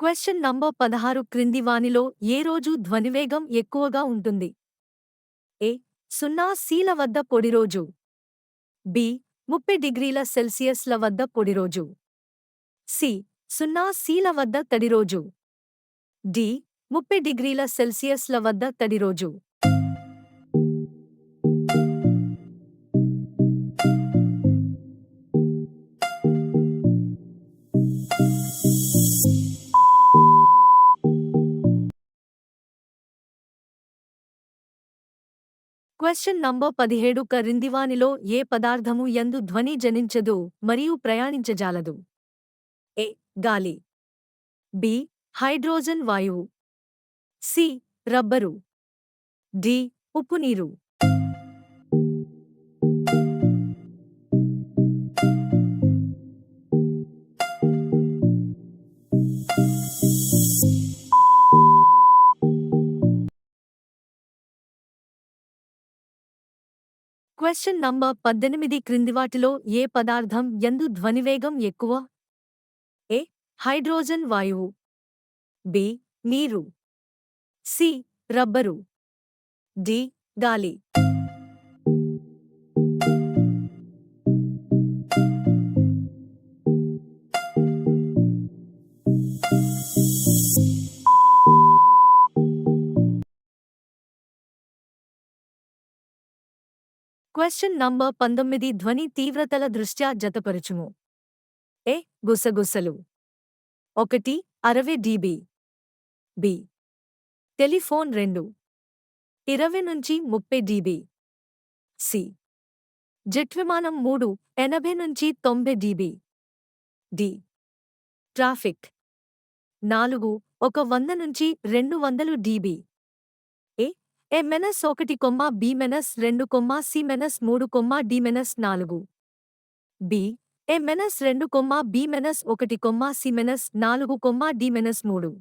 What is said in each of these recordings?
Question number 16 క్రింది వానిలో ఏ రోజు ధ్వనివేగం ఎక్కువగా ఉంటుంది? ఏ 0 వద్ద పొడి రోజు. బి 30 డిగ్రీల సెల్సియస్ల వద్ద పొడి రోజు. సి 0 వద్ద తడి రోజు. డి 30 డిగ్రీల సెల్సియస్ల వద్ద తడి రోజు. క్వెషన్ నంబర్ 17 క్రిందివానిలో ఏ పదార్థము యందు ధ్వని జనించదు మరియు ప్రయాణించజాలదు? ఏ గాలి. బి హైడ్రోజన్ వాయువు. C rubber. డి ఉప్పునీరు. క్వెషన్ నంబర్ 18 క్రిందివాటిలో ఏ పదార్థం యందు ధ్వనివేగం ఎక్కువ? ఏ హైడ్రోజన్ వాయువు. బి నీరు. C rubber. డి గాలి. క్వెషన్ నంబర్ 19 ధ్వని తీవ్రతల దృష్ట్యా జతపరచుము. ఏ గుసగుసలు 1 60 dB. బి టెలిఫోన్ 2 20 నుంచి 30 dB. సి జెట్ విమానం 3 80 నుంచి 90 dB. డి ట్రాఫిక్ 4 100 నుంచి 200 dB. A -1, B -2, C -3, D -4. B A -2, B -1, C -4, D -3.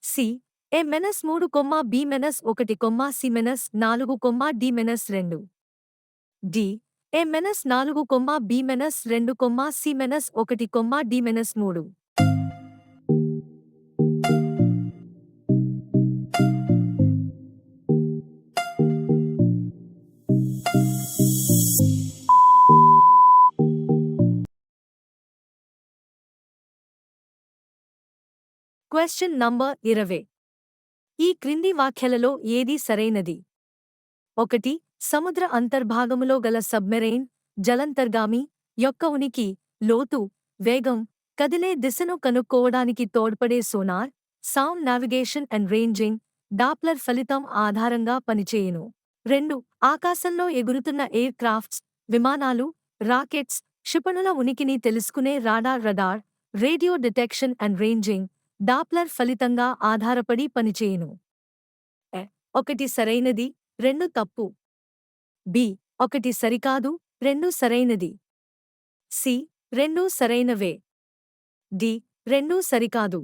C A -3, B -1, C -4, D -2. D A -4, B -2, C -1, D -3. Question number 20 ఈ క్రింది వాక్యాలలో ఏది సరైనది? 1 సముద్ర అంతర్భాగములో గల సబ్మెరైన్ జలంతర్గామి యొక్క ఉనికి, లోతు, వేగం, కదిలే దిశను కనుక్కోవడానికి తోడ్పడే sonar, sound navigation and ranging, Doppler ఫలితం ఆధారంగా పనిచేయును. 2 ఆకాశంలో ఎగురుతున్న ఎయిర్ క్రాఫ్ట్స్, విమానాలు, రాకెట్స్, క్షిపణుల ఉనికిని తెలుసుకునే radar, radio detection and ranging, Doppler ఫలితంగా ఆధారపడి పనిచేయును. 1 సరైనది, 2 తప్పు. బి 1 సరికాదు, 2 సరైనది. సి 2 సరైనవే. డి 2 సరికాదు.